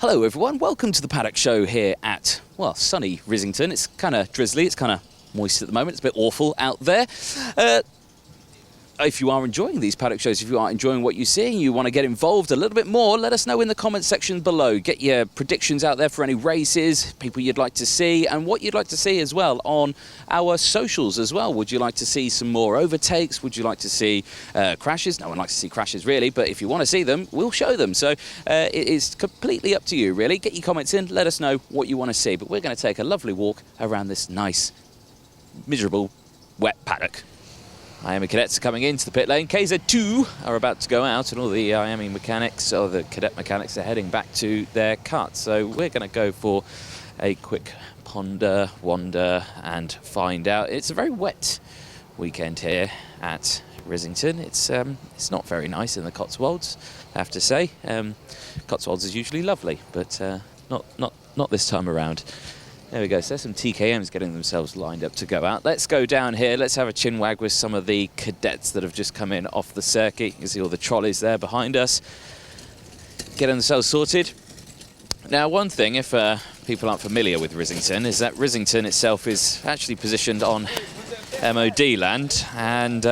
Hello everyone, welcome to the Paddock Show here at, well, sunny Risington. It's kind of drizzly, it's kind of moist at the moment, it's a bit awful out there. If you are enjoying these paddock shows, if you are enjoying what you see and you want to get involved a little bit more, let us know in the comments section below. Get your predictions out there for any races, people you'd like to see, and what you'd like to see as well on our socials as well. Would you like to see some more overtakes? Would you like to see crashes? No one likes to see crashes really, but if you want to see them, we'll show them. So it is completely up to you really. Get your comments in, let us know what you want to see. But we're going to take a lovely walk around this nice, miserable, wet paddock. Miami cadets are coming into the pit lane. KZ2 are about to go out, and all the Miami mechanics, or the cadet mechanics, are heading back to their karts. So we're going to go for a quick ponder, wander, and find out. It's a very wet weekend here at Rissington. It's not very nice in the Cotswolds, I have to say. Cotswolds is usually lovely, but not this time around. There we go, so there's some TKMs getting themselves lined up to go out. Let's go down here, let's have a chin wag with some of the cadets that have just come in off the circuit. You can see all the trolleys there behind us, getting themselves sorted. Now one thing, if people aren't familiar with Risington, is that Risington itself is actually positioned on MOD land, and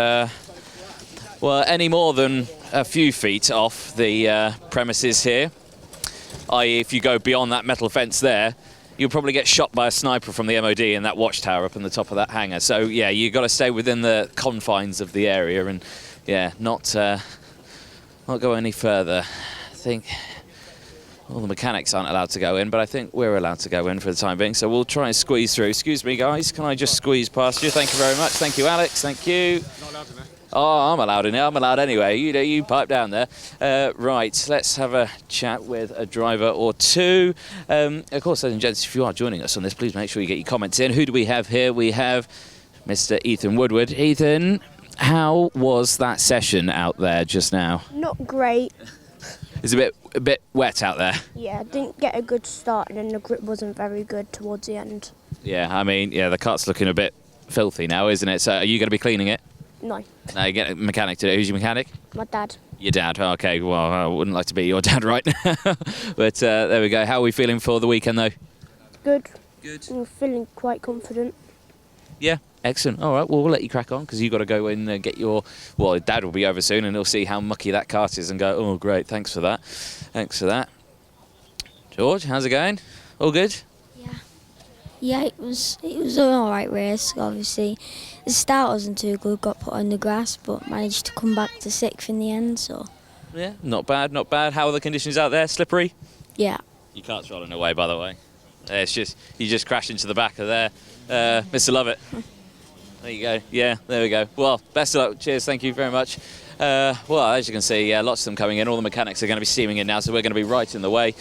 well, any more than a few feet off the premises here, i.e. if you go beyond that metal fence there, you'll probably get shot by a sniper from the MOD in that watchtower up on the top of that hangar. So yeah, you've got to stay within the confines of the area and yeah, not go any further. I think all the mechanics aren't allowed to go in, but I think we're allowed to go in for the time being. So we'll try and squeeze through. Excuse me, guys, can I just squeeze past you? Thank you very much. Thank you, Alex. Thank you. Not allowed in there. Oh, I'm allowed in here. I'm allowed anyway. You pipe down there. Right, let's have a chat with a driver or two. Of course, ladies and gents, if you are joining us on this, please make sure you get your comments in. Who do we have here? We have Mr. Ethan Woodward. Ethan, how was that session out there just now? Not great. It's a bit wet out there. Yeah, didn't get a good start and then the grip wasn't very good towards the end. Yeah, I mean, yeah, the kart's looking a bit filthy now, isn't it? So are you going to be cleaning it? No. No, you get a mechanic to do it. Who's your mechanic? My dad. Your dad. Oh, okay, well, I wouldn't like to be your dad right now. But there we go. How are we feeling for the weekend, though? Good. Good. I'm feeling quite confident. Yeah, excellent. All right, well, we'll let you crack on because you've got to go in and get your... Well, Dad will be over soon and he'll see how mucky that kart is and go, oh, great, thanks for that. Thanks for that. George, how's it going? All good? Yeah, it was an alright race, obviously. The start wasn't too good, got put on the grass, but managed to come back to 6th in the end, so... Yeah, not bad, not bad. How are the conditions out there? Slippery? Yeah. Your kart's rolling away, by the way. It's just, you just crashed into the back of there. Mr. Lovett. There you go. Yeah, there we go. Well, best of luck. Cheers, thank you very much. Well, as you can see, yeah, lots of them coming in. All the mechanics are going to be steaming in now, so we're going to be right in the way.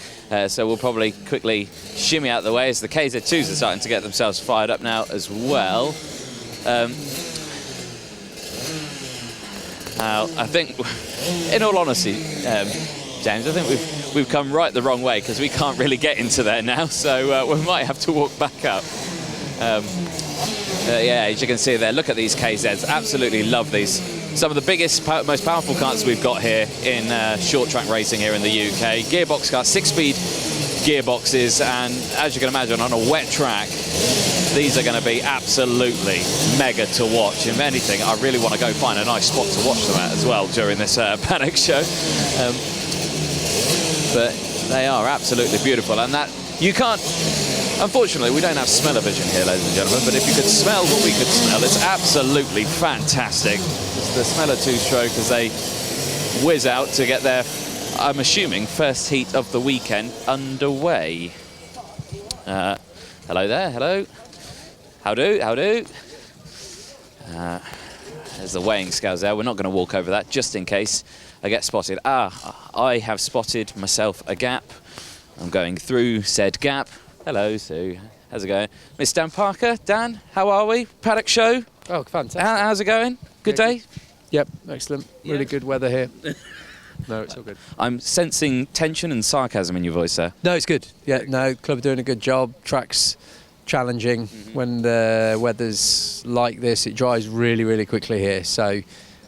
So we'll probably quickly shimmy out the way as the KZ2s are starting to get themselves fired up now as well. I think, in all honesty, James, I think we've come right the wrong way because we can't really get into there now, so we might have to walk back up. Yeah, as you can see there, look at these KZs. Absolutely love these. Some of the biggest, most powerful karts we've got here in short track racing here in the UK. Gearbox karts, 6-speed gearboxes, and as you can imagine, on a wet track, these are going to be absolutely mega to watch. If anything, I really want to go find a nice spot to watch them at as well during this paddock show. But they are absolutely beautiful, and that you can't. Unfortunately, we don't have smell-o-vision here, ladies and gentlemen, but if you could smell what we could smell, it's absolutely fantastic. It's the smeller two-stroke as they whiz out to get their, I'm assuming, first heat of the weekend underway. Hello there, hello. How do, how do? There's the weighing scales there. We're not going to walk over that, just in case I get spotted. I have spotted myself a gap. I'm going through said gap. Hello, Sue. How's it going? Miss Dan Parker. Dan, how are we? Paddock Show. Oh, fantastic. How's it going? Good day? Yep, excellent. Yeah. Really good weather here. No, it's all good. I'm sensing tension and sarcasm in your voice, sir. No, it's good. Yeah, no, club are doing a good job. Track's challenging. When the weather's like this, it dries really, really quickly here. So,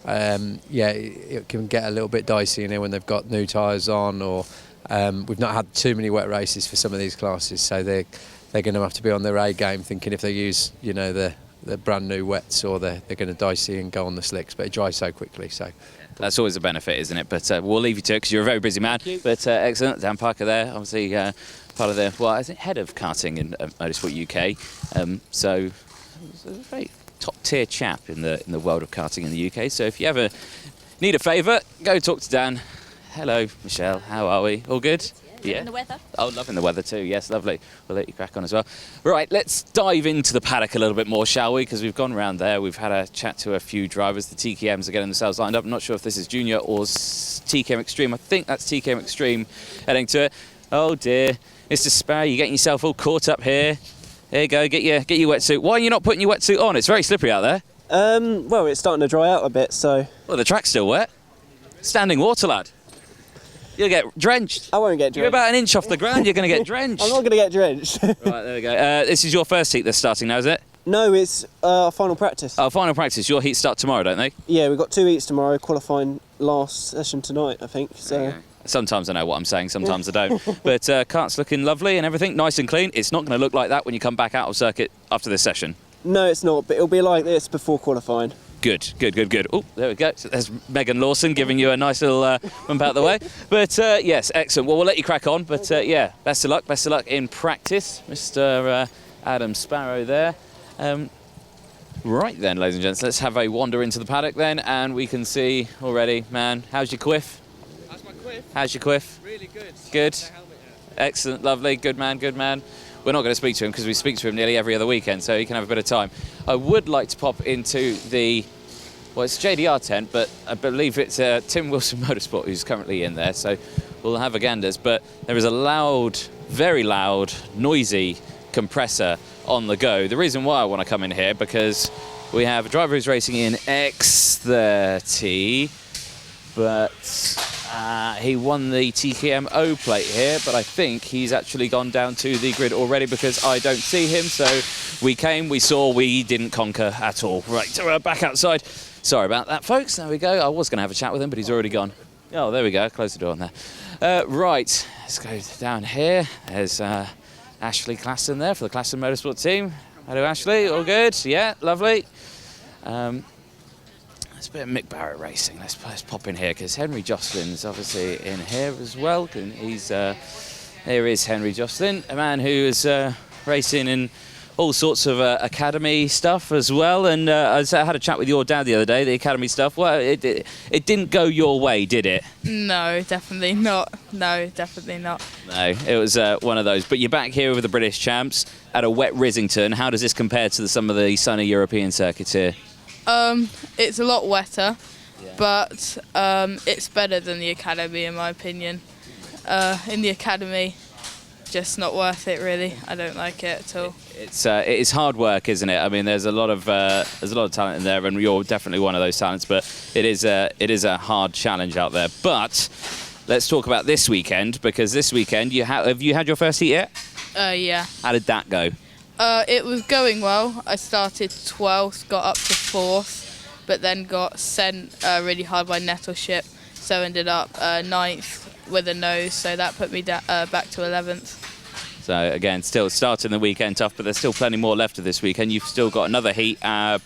yeah, it can get a little bit dicey in here when they've got new tyres on or We've not had too many wet races for some of these classes, so they're going to have to be on their A game, thinking if they use, you know, the brand new wets, or they're going to dicey and go on the slicks, but it dries so quickly. So that's always a benefit, isn't it? But we'll leave you to it because you're a very busy man. But excellent, Dan Parker there, obviously part of the, well, I think head of karting in Motorsport UK. So a very top tier chap in the world of karting in the UK. So if you ever need a favour, go talk to Dan. Hello, Michelle. How are we? All good? Yeah. In the weather. Oh, loving the weather too. Yes, lovely. We'll let you crack on as well. Right, let's dive into the paddock a little bit more, shall we? Because we've gone around there. We've had a chat to a few drivers. The TKMs are getting themselves lined up. I'm not sure if this is Junior or TKM Extreme. I think that's TKM Extreme heading to it. Oh dear, Mr. Sparrow, you're getting yourself all caught up here. There you go. Get your wetsuit. Why are you not putting your wetsuit on? It's very slippery out there. Well, it's starting to dry out a bit, so. Well, the track's still wet. Standing water, lad. You'll get drenched. I won't get drenched. You're about an inch off the ground, you're going to get drenched. I'm not going to get drenched. Right, there we go. This is your first heat that's starting now, is it? No, it's final practice. Oh, final practice. Your heats start tomorrow, don't they? Yeah, we've got 2 heats tomorrow, qualifying last session tonight, I think. So. Okay. Sometimes I know what I'm saying, sometimes I don't. But kart's looking lovely and everything, nice and clean. It's not going to look like that when you come back out of circuit after this session. No, it's not, but it'll be like this before qualifying. Good. Oh, there we go. So there's Megan Lawson giving you a nice little bump out the way. But yes, excellent. Well, we'll let you crack on. But yeah, best of luck in practice, Mr. Adam Sparrow there. Right then, ladies and gents, let's have a wander into the paddock then, and we can see already, man, how's your quiff? How's my quiff? How's your quiff? Really good. Good. Excellent, lovely, good man. We're not going to speak to him because we speak to him nearly every other weekend, so he can have a bit of time. I would like to pop into the, well, it's JDR tent, but I believe it's Tim Wilson Motorsport who's currently in there, so we'll have a ganders. But there is a loud, very loud, noisy compressor on the go. The reason why I want to come in here, because we have a driver who's racing in X30, but he won the TKM O plate here, but I think he's actually gone down to the grid already because I don't see him. So we came, we saw, we didn't conquer at all. Right, so we're back outside. Sorry about that, folks. There we go. I was going to have a chat with him, but he's already gone. Oh, there we go. Close the door on there. Right, let's go down here. There's Ashley Claston there for the Claston Motorsport team. Hello, Ashley. All good? Yeah, lovely. It's a bit of Mick Barrett racing. Let's pop in here because Henry Jocelyn's obviously in here as well. And here is Henry Jocelyn, a man who is racing in all sorts of academy stuff as well. And I had a chat with your dad the other day, the academy stuff. Well, it didn't go your way, did it? No, definitely not. No, it was one of those. But you're back here with the British champs at a wet Rissington. How does this compare to some of the sunny European circuits here? It's a lot wetter, but it's better than the academy in my opinion. In the academy, just not worth it really. I don't like it at all. It is hard work, isn't it? I mean, there's a lot of talent in there, and you're definitely one of those talents. But it is a hard challenge out there. But let's talk about this weekend, because this weekend have you had your first heat yet? Yeah. How did that go? It was going well. I started 12th, got up to 4th, but then got sent really hard by Nettleship, so ended up 9th with a nose, so that put me back to 11th. So again, still starting the weekend tough, but there's still plenty more left of this weekend. You've still got another heat,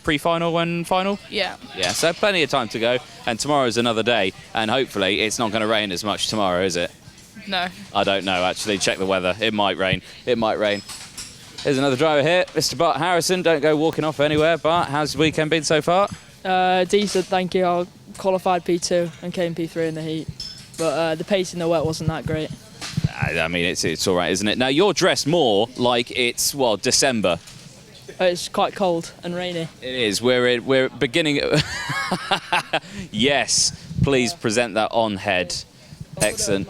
pre-final and final? Yeah. Yeah, so plenty of time to go, and tomorrow's another day, and hopefully it's not going to rain as much tomorrow, is it? No. I don't know, actually. Check the weather. It might rain. There's another driver here, Mr. Bart Harrison. Don't go walking off anywhere. Bart, how's the weekend been so far? Decent, thank you. I qualified P2 and came P3 in the heat, but the pace in the wet wasn't that great. I mean, it's all right, isn't it? Now, you're dressed more like it's, well, December. It's quite cold and rainy. It is. We're beginning... Yes, please present that on head. Excellent.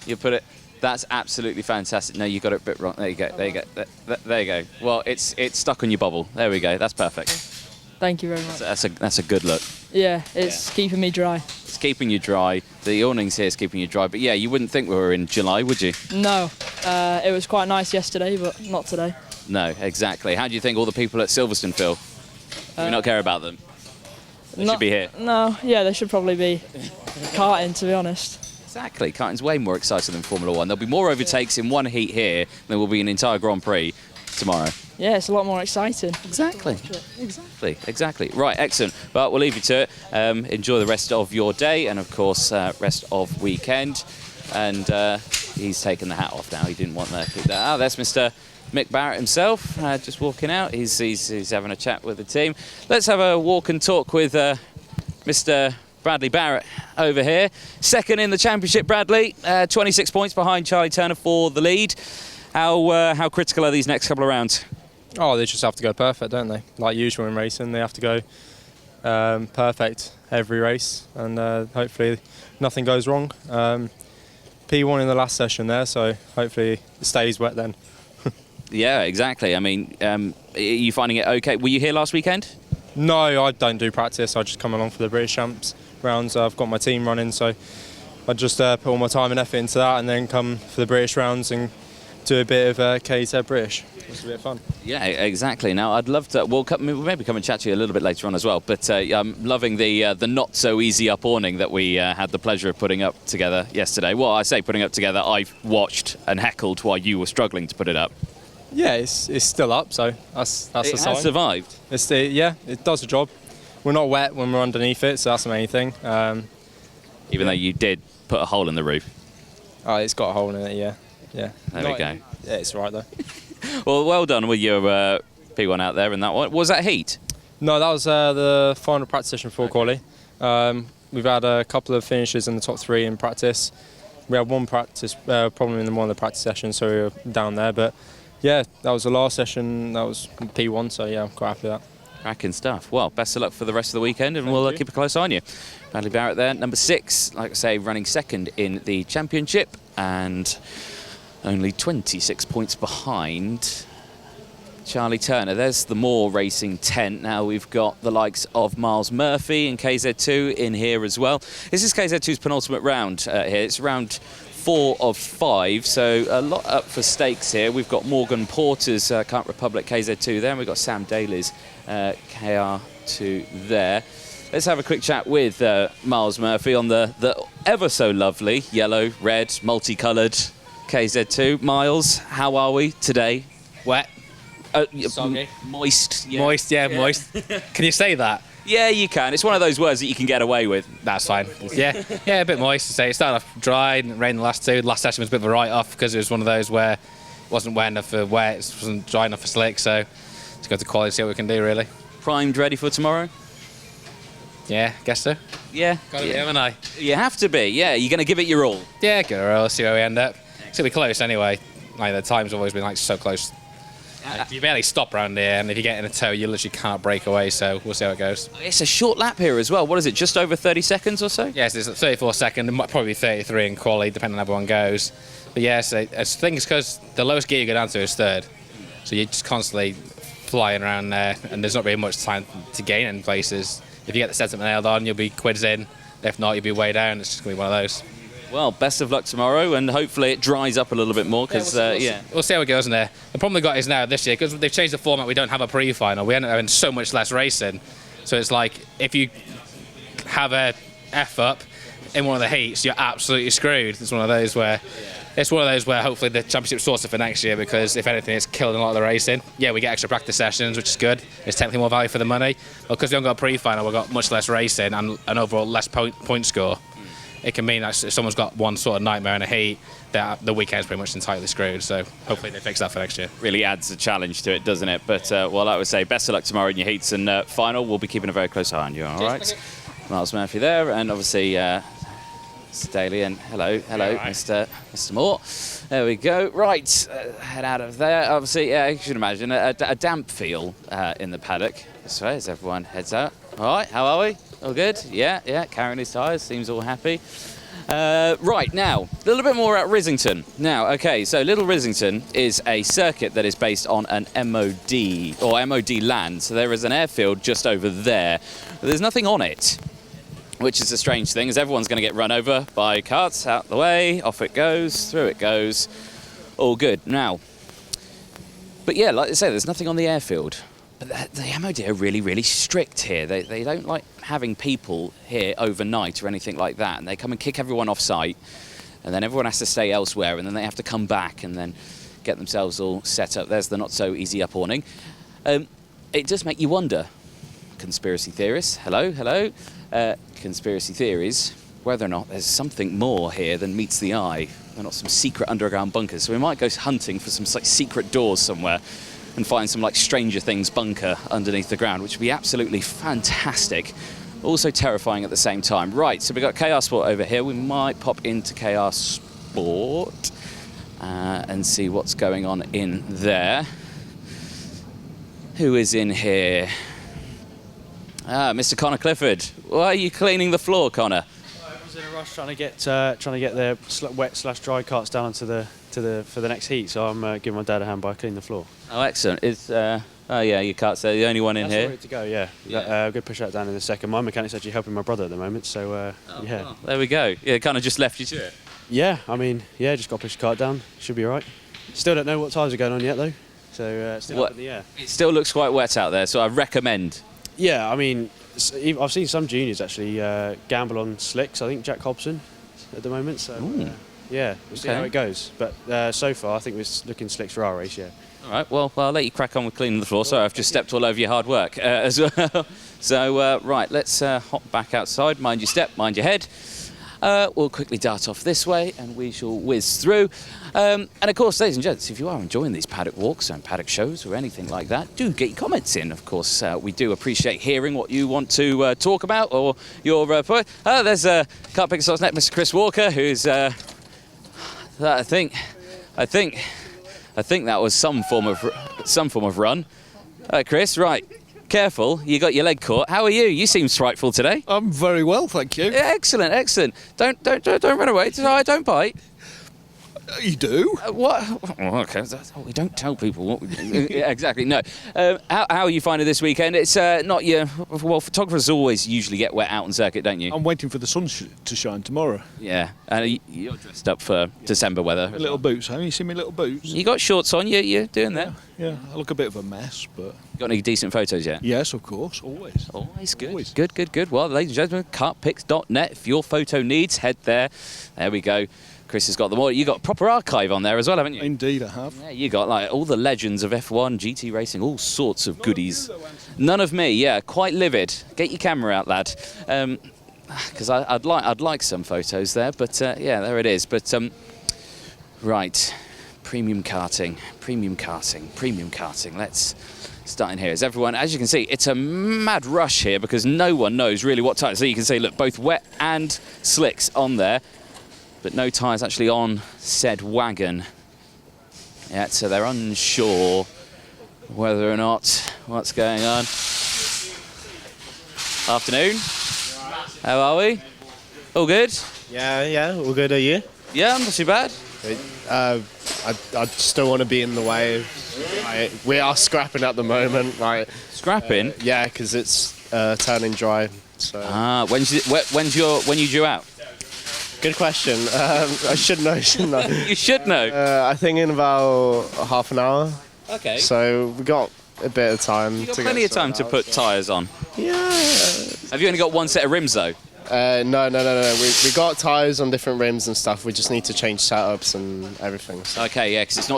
You put it... That's absolutely fantastic. No, you got it a bit wrong. There you go. There you go. Well, it's stuck on your bobble. There we go. That's perfect. Thank you very much. That's a good look. Yeah, it's keeping me dry. It's keeping you dry. The awnings here is keeping you dry. But yeah, you wouldn't think we were in July, would you? No. It was quite nice yesterday, but not today. No, exactly. How do you think all the people at Silverstone feel? Do we not care about them? They should be here. No, yeah, they should probably be karting, to be honest. Exactly. Karting's way more exciting than Formula One. There'll be more overtakes in one heat here than there will be an entire Grand Prix tomorrow. Yeah, it's a lot more exciting. Exactly. Right, excellent. But we'll leave you to it. Enjoy the rest of your day and, of course, rest of weekend. And he's taken the hat off now. He didn't want to keep that. That's Mr. Mick Barrett himself, just walking out. He's having a chat with the team. Let's have a walk and talk with Mr. Bradley Barrett over here. Second in the championship, Bradley. 26 points behind Charlie Turner for the lead. How critical are these next couple of rounds? Oh, they just have to go perfect, don't they? Like usual in racing, they have to go perfect every race, and hopefully nothing goes wrong. P1 in the last session there, so hopefully it stays wet then. Yeah, exactly. I mean, are you finding it okay? Were you here last weekend? No, I don't do practice. I just come along for the British Champs rounds. I've got my team running, so I just put all my time and effort into that, and then come for the British rounds and do a bit of KZ British. It's a bit of fun. Yeah, exactly. Now, I'd love to. We'll maybe come and chat to you a little bit later on as well. But I'm loving the not so easy up awning that we had the pleasure of putting up together yesterday. Well, I say putting up together. I've watched and heckled while you were struggling to put it up. Yeah, it's still up, so that's a sign. It has survived. It does the job. We're not wet when we're underneath it, so that's the main thing. Even though you did put a hole in the roof. Oh, it's got a hole in it, yeah. There we go. Yeah, it's right though. Well done with your P1 out there and that one. Was that heat? No, that was the final practice session for quali. We've had a couple of finishes in the top 3 in practice. We had one practice problem in one of the practice sessions, so we were down there. But yeah, that was the last session. That was P1, so yeah, I'm quite happy with that. Cracking stuff. Well, best of luck for the rest of the weekend, and we'll keep a close eye on you. Bradley Barrett there, number 6, like I say, running second in the championship, and only 26 points behind Charlie Turner. There's the Moore Racing tent. Now we've got the likes of Miles Murphy and KZ2 in here as well. This is KZ2's penultimate round here. It's round 4 of 5, so a lot up for stakes here. We've got Morgan Porter's Kart Republic KZ2 there, and we've got Sam Daly's KR2 there. Let's have a quick chat with Miles Murphy on the ever so lovely yellow, red, multicoloured KZ2. Miles, how are we today? Wet. Soggy. Moist. Yeah. Moist, yeah, moist. Can you say that? Yeah, you can. It's one of those words that you can get away with. That's fine. Yeah, a bit moist to say. It started off dry and rained the last 2. The last session was a bit of a write-off because it was one of those where it wasn't wet enough for wet, it wasn't dry enough for slick, so let's go to quality and see what we can do, really. Primed, ready for tomorrow? Yeah, guess so. Yeah. Got to be, haven't I? You have to be, yeah. You're going to give it your all. Yeah, good. We'll see where we end up. It's going to be close anyway. Like, the time's always been like so close. You barely stop around here, and if you get in a tow, you literally can't break away, so we'll see how it goes. It's a short lap here as well. What is it, just over 30 seconds or so? Yes, it's 34 seconds. It might probably be 33 in quali, depending on how everyone goes. But yes, I think it's because the lowest gear you go down to is 3rd. So you're just constantly flying around there, and there's not really much time to gain in places. If you get the setup nailed on, you'll be quids in. If not, you'll be way down. It's just going to be one of those. Well, best of luck tomorrow, and hopefully it dries up a little bit more, because, we'll see how it goes in there. The problem we've got is now, this year, because they've changed the format, we don't have a pre-final. We end up having so much less racing. So it's like, if you have a F-up in one of the heats, you're absolutely screwed. It's one of those where hopefully the championship sorts it for next year, because if anything, it's killing a lot of the racing. Yeah, we get extra practice sessions, which is good. It's technically more value for the money. But because we haven't got a pre-final, we've got much less racing and an overall less point score. It can mean that if someone's got one sort of nightmare in a heat, that the weekend's pretty much entirely screwed. So hopefully they fix that for next year. Really adds a challenge to it, doesn't it? But, well, I would say best of luck tomorrow in your heats and final. We'll be keeping a very close eye on you, all right? Miles Murphy there, and obviously Mr. Daly, and hello, right. Mr. Moore. There we go. Right, head out of there. Obviously, yeah, you should imagine a damp feel in the paddock. This way, as everyone heads out. All right, how are we? All good? Yeah, carrying his tyres, seems all happy. Right, now, a little bit more at Risington. Now, okay, so Little Risington is a circuit that is based on an MOD, or MOD land. So there is an airfield just over there. But there's nothing on it, which is a strange thing, as everyone's going to get run over by carts. Out the way, off it goes, through it goes. All good. Now, but yeah, like I say, there's nothing on the airfield. But the MOD are really, really strict here. They don't like having people here overnight or anything like that. And they come and kick everyone off site, and then everyone has to stay elsewhere, and then they have to come back and then get themselves all set up. There's the not so easy up awning. It does make you wonder, conspiracy theorists, hello, conspiracy theories, whether or not there's something more here than meets the eye. They're not some secret underground bunkers. So we might go hunting for some like secret doors somewhere and find some like Stranger Things bunker underneath the ground, which would be absolutely fantastic. Also terrifying at the same time. Right, so we've got KR Sport over here. We might pop into KR Sport and see what's going on in there. Who is in here? Mr. Connor Clifford. Why are you cleaning the floor, Connor? I was in a rush trying to get the wet/dry carts down for the next heat, so I'm giving my dad a hand by cleaning the floor. Oh, excellent. Oh yeah, your carts are the only one in That's here. ready to go. Yeah. I'm going to push that down in a second. My mechanic's actually helping my brother at the moment, so yeah. Well, there we go. Yeah, kind of just left you to it. Yeah, I mean, just got to push the cart down. Should be all right. Still don't know what tyres are going on yet though, so still up in the air. It still looks quite wet out there, so I recommend. Yeah, I mean, I've seen some juniors actually gamble on slicks. I think Jack Hobson at the moment. So yeah, we'll see how it goes. But so far, I think we're looking slicks for our race. Yeah. All right. Well, I'll let you crack on with cleaning the floor. Sorry, I've just stepped all over your hard work as well. So right, let's hop back outside. Mind your step, mind your head. We'll quickly dart off this way and we shall whiz through. And of course, ladies and gents, if you are enjoying these paddock walks and paddock shows or anything like that, do get your comments in. Of course, we do appreciate hearing what you want to talk about or your point. There's Kart Pixels Net, Mr. Chris Walker, who's I think that was some form of run. Chris, right. Careful, you got your leg caught. How are you? You seem frightful today. I'm very well, thank you. Yeah, excellent, excellent. Don't run away. I don't bite. You do? What? Oh, okay, we don't tell people what we do. Yeah, exactly. No. How are you finding this weekend? It's not your. Well, photographers always usually get wet out on circuit, don't you? I'm waiting for the sun to shine tomorrow. Yeah, and you're dressed up for December weather. My little boots. Haven't you seen my little boots? You got shorts on. You're doing that. Yeah, I look a bit of a mess, but. Got any decent photos yet? Yes, of course, always. Always good. Always. Good. Well, ladies and gentlemen, kartpix.net. If your photo needs, head there. There we go. Chris has got them all. You got a proper archive on there as well, haven't you? Indeed, I have. Yeah, you got like all the legends of F1, GT racing, all sorts of goodies. None of me. Yeah, quite livid. Get your camera out, lad. Because I'd like some photos there, but yeah, there it is. But right, premium karting. Let's start in here. As everyone, as you can see, it's a mad rush here because no one knows really what tyres. So you can see, look, both wet and slicks on there. But no tyres actually on said wagon yet, so they're unsure whether or not what's going on. Afternoon. How are we? All good? Yeah, all good. Are you? Yeah, not too bad. I still want to be in the way. We are scrapping at the moment. Scrapping? Yeah, because it's turning dry. So. When you due out? Good question. I should know, shouldn't I? You should know. I think in about half an hour. Okay. So we got a bit of time. You got plenty of time to put tyres on. Yeah. Have you only got one set of rims though? No. We got tyres on different rims and stuff. We just need to change setups and everything. So. Okay, yeah, because it's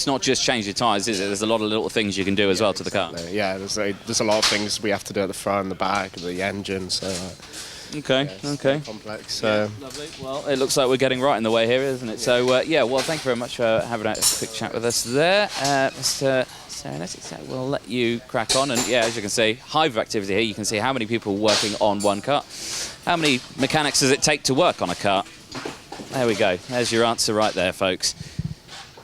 not just change your tyres, is it? There's a lot of little things you can do as well to the car. Yeah, there's a lot of things we have to do at the front, the back, the engine. So. Okay. Complex. So. Yeah, lovely. Well, it looks like we're getting right in the way here, isn't it? So, yeah, well, thank you very much for having a quick chat with us there. Mr. Serenity, we'll let you crack on. And, yeah, as you can see, hive of activity here. You can see how many people working on one kart. How many mechanics does it take to work on a kart? There we go. There's your answer right there, folks.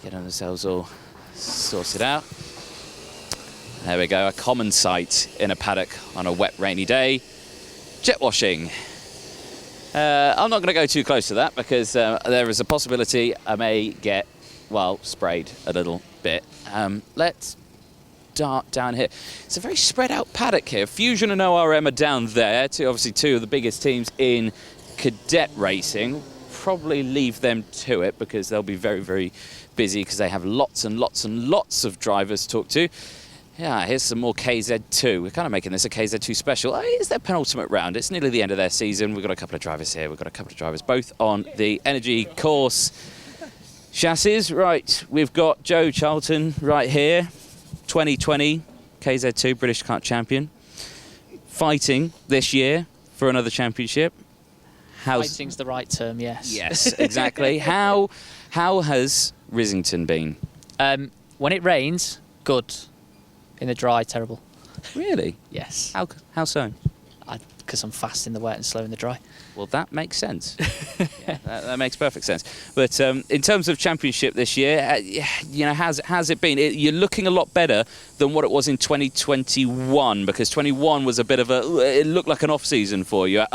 Getting themselves all sorted out. There we go. A common sight in a paddock on a wet, rainy day. Jet washing. I'm not going to go too close to that because there is a possibility I may get, well, sprayed a little bit. Let's dart down here. It's a very spread out paddock here. Fusion and ORM are down there, obviously two of the biggest teams in cadet racing. Probably leave them to it because they'll be very, very busy because they have lots and lots and lots of drivers to talk to. Yeah, here's some more KZ2. We're kind of making this a KZ2 special. It's their penultimate round. It's nearly the end of their season. We've got a couple of drivers here. We've got a couple of drivers both on the Energy Course chassis. Right, we've got Joe Charlton right here, 2020 KZ2 British Kart Champion, fighting this year for another championship. Fighting's the right term, yes. Yes, exactly. How has Risington been? When it rains, good. In the dry, terrible. Really? Yes. How so? Because I'm fast in the wet and slow in the dry. Well, that makes sense. Yeah, that makes perfect sense. But in terms of championship this year, you know, has it been? You're looking a lot better than what it was in 2021, because 21 was a bit of it looked like an off season for you.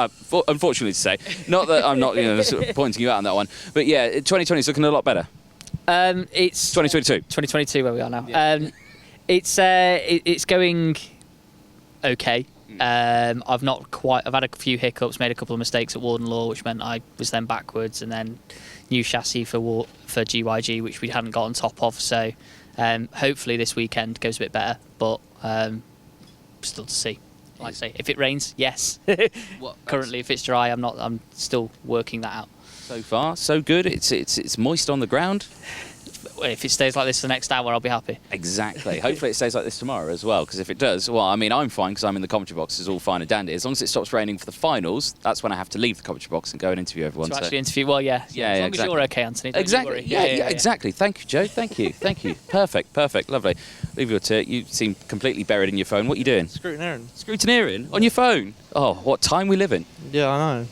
Unfortunately to say, not that I'm not sort of pointing you out on that one, but yeah, 2020 is looking a lot better. It's 2022. 2022 where we are now. Yeah. It's going okay. I've had a few hiccups, made a couple of mistakes at Warden Law, which meant I was then backwards, and then new chassis for GYG, which we hadn't got on top of. So hopefully this weekend goes a bit better, but still to see. Like I say, if it rains, yes. Currently, if it's dry, I'm still working that out. So far, so good. It's moist on the ground. If it stays like this for the next hour, I'll be happy. Exactly. Hopefully it stays like this tomorrow as well, because if it does, well, I mean, I'm fine because I'm in the commentary box. It's all fine and dandy. As long as it stops raining for the finals, that's when I have to leave the commentary box and go and interview everyone. To actually interview, well, yeah. As long as you're okay, Anthony. Don't exactly. You worry. Yeah, exactly. Thank you, Joe. Thank you. Thank you. Perfect. Lovely. Leave your tit. You seem completely buried in your phone. What are you doing? Scrutineering. Scrutineering? On your phone? Oh, what time we live in? Yeah, I know.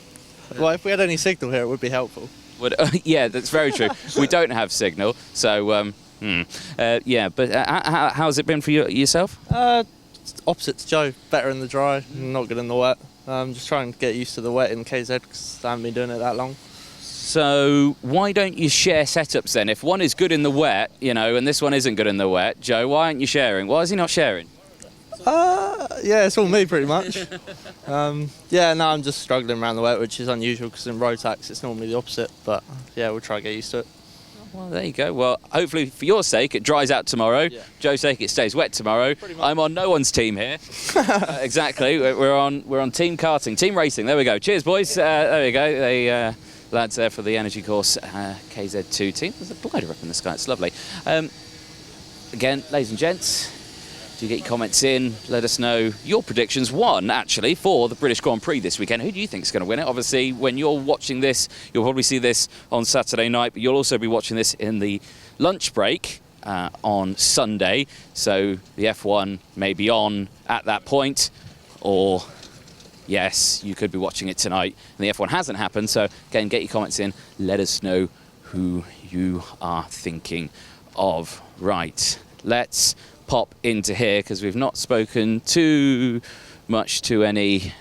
Well, if we had any signal here, it would be helpful. Yeah, that's very true. We don't have signal, so... yeah, but how's it been for yourself? Opposite to Joe, better in the dry, not good in the wet. Just trying to get used to the wet in KZ because I haven't been doing it that long. So why don't you share setups then? If one is good in the wet, you know, and this one isn't good in the wet, Joe, why aren't you sharing? Why is he not sharing? Yeah, it's all me pretty much. Yeah, no, I'm just struggling around the wet, which is unusual because in Rotax it's normally the opposite. But yeah, we'll try to get used to it. Well, there you go. Well, hopefully for your sake it dries out tomorrow. Yeah. Joe's sake it stays wet tomorrow. I'm on no one's team here. Exactly. We're on team karting, team racing. There we go. Cheers, boys. There we go. They lads there for the Energy Course KZ2 team. There's a glider up in the sky. It's lovely. Again, ladies and gents, do get your comments in. Let us know your predictions. One, actually, for the British Grand Prix this weekend. Who do you think is going to win it? Obviously, when you're watching this, you'll probably see this on Saturday night, but you'll also be watching this in the lunch break on Sunday. So the F1 may be on at that point, or yes, you could be watching it tonight. And the F1 hasn't happened, so again, get your comments in. Let us know who you are thinking of. Right, let's pop into here because we've not spoken too much to any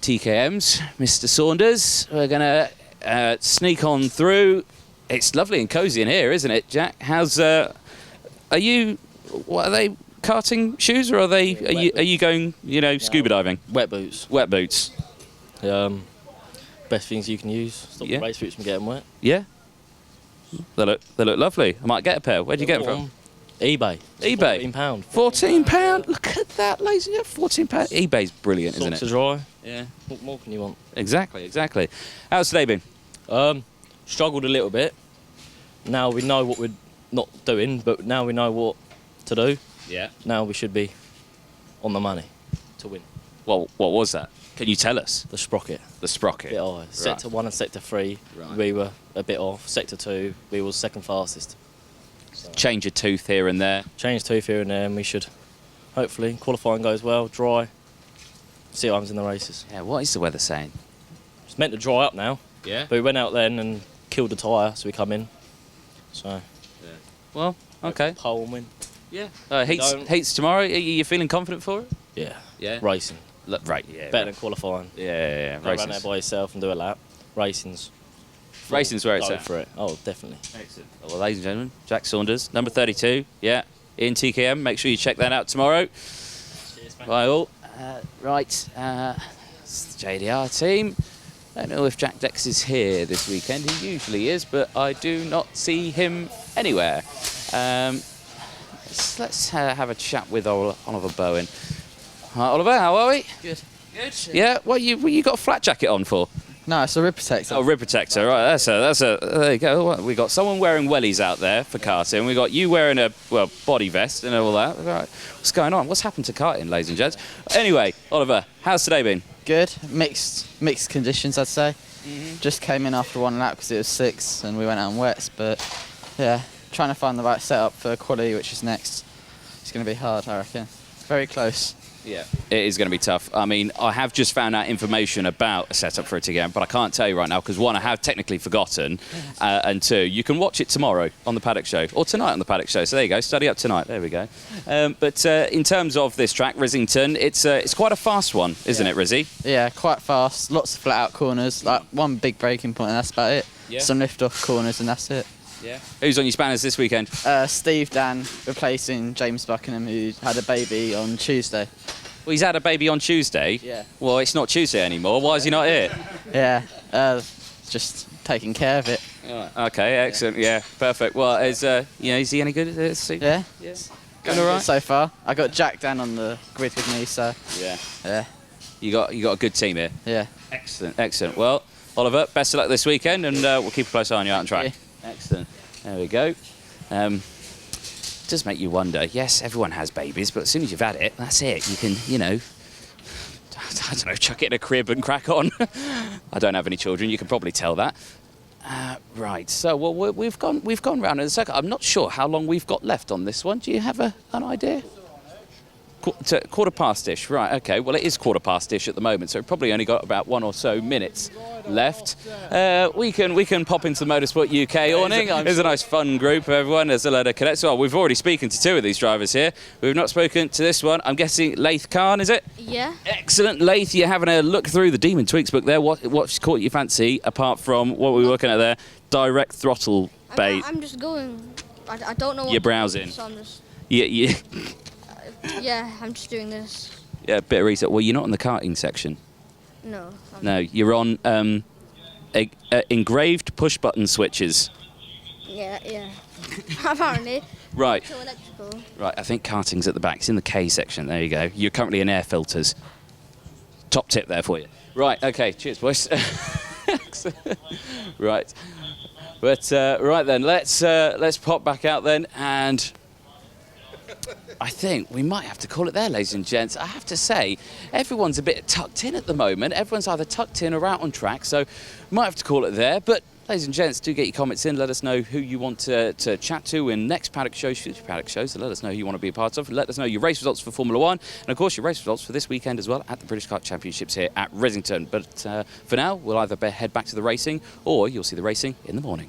TKMs. Mr. Saunders, we're going to sneak on through. It's lovely and cosy in here, isn't it, Jack? How's what are they, karting shoes, or are you going, you know, scuba diving? Wet boots. Wet boots. Best things you can use. Stop the race boots from getting wet. Yeah. They look lovely. I might get a pair. Where'd you get them from? eBay. eBay. £14. £14. Look at that, ladies and gentlemen. £14. eBay's brilliant, isn't it? Socks are dry. Yeah. What more can you want? Exactly. How's today been? Struggled a little bit. Now we know what we're not doing, but now we know what to do. Yeah. Now we should be on the money to win. Well, what was that? Can you tell us? The sprocket. The sprocket. A bit high. Sector 1 and Sector 3, we were a bit off. Sector 2, we were second fastest. So change a tooth here and there. Change tooth here and there, and we should hopefully qualifying goes well, dry. See what happens in the races. Yeah. What is the weather saying? It's meant to dry up now. Yeah. But we went out then and killed the tyre, so we come in. So. Yeah. Well, okay. Pole and win. Yeah. Heats tomorrow. Are you feeling confident for it? Yeah. Yeah. Racing. Right. Yeah. Better than qualifying. Yeah. Don't run there by yourself and do a lap. Racing's where it's at. For it. Oh, definitely. Excellent. Well, ladies and gentlemen, Jack Saunders, number 32. Yeah. In TKM. Make sure you check that out tomorrow. Cheers, Bye all. Right. It's the JDR team. I don't know if Jack Dex is here this weekend. He usually is, but I do not see him anywhere. let's have a chat with Oliver Bowen. Hi, Oliver, how are we? Good. Good. Yeah. What you got a flat jacket on for? No, it's a rib protector. Oh, rib protector. Right. That's a. There you go. We got someone wearing wellies out there for karting. We got you wearing a body vest and all that. All right. What's going on? What's happened to karting, ladies and gents? Anyway, Oliver, how's today been? Good. Mixed conditions, I'd say. Just came in after one lap because it was 6 and we went out on wets. But yeah, trying to find the right setup for quali, which is next. It's going to be hard, I reckon. Very close. Yeah, it is going to be tough. I mean, I have just found out information about a setup for it again, but I can't tell you right now because, one, I have technically forgotten, and two, you can watch it tomorrow on the Paddock Show, or tonight on the Paddock Show. So there you go, study up tonight. There we go. But in terms of this track, Risington, it's quite a fast one, isn't it, Rizzy? Yeah, quite fast. Lots of flat-out corners. Like one big braking point, and that's about it. Yeah. Some lift-off corners, and that's it. Yeah. Who's on your spanners this weekend? Steve Dan, replacing James Buckingham, who had a baby on Tuesday. Well, he's had a baby on Tuesday? Yeah. Well, it's not Tuesday anymore. Why is he not here? Yeah, just taking care of it. Oh, okay, excellent. Yeah, perfect. Well, is he any good? Yeah. Yes. Going all right so far. I got Jack Dan on the grid with me, so yeah. You got a good team here. Yeah. Excellent. Well, Oliver, best of luck this weekend, and we'll keep a close eye on you out on track. Yeah. Excellent. There we go. It does make you wonder. Yes, everyone has babies, but as soon as you've had it, that's it. You can, I don't know, chuck it in a crib and crack on. I don't have any children. You can probably tell that. Right. So, well, we've gone round in a circle. I'm not sure how long we've got left on this one. Do you have an idea? Quarter past-ish. Right. Okay. Well, it is quarter past-ish at the moment, so we've probably only got about 1 or so minutes left. We can pop into the Motorsport UK awning. There's a nice fun group of everyone. There's a load of cadets. Well, we've already spoken to 2 of these drivers here. We've not spoken to this one. I'm guessing Laith Khan, is it? Yeah. Excellent. Laith, you're having a look through the Demon Tweaks book there. What's caught your fancy apart from what we were looking at there? Direct throttle bait. I'm just going. I don't know what You're browsing. So I'm just. Yeah. Yeah, I'm just doing this. Yeah, a bit of research. Well, you're not in the karting section. No. No, you're on engraved push-button switches. Yeah. Apparently. Right. So electrical. Right, I think karting's at the back. It's in the K section. There you go. You're currently in air filters. Top tip there for you. Right, okay. Cheers, boys. Right. But, right then, let's pop back out then, and I think we might have to call it there, ladies and gents. I have to say, everyone's a bit tucked in at the moment. Everyone's either tucked in or out on track, so might have to call it there. But, ladies and gents, do get your comments in. Let us know who you want to chat to in next Paddock Shows, future Paddock Shows. So let us know who you want to be a part of. Let us know your race results for Formula 1. And, of course, your race results for this weekend as well at the British Kart Championships here at Risington. But for now, we'll either head back to the racing or you'll see the racing in the morning.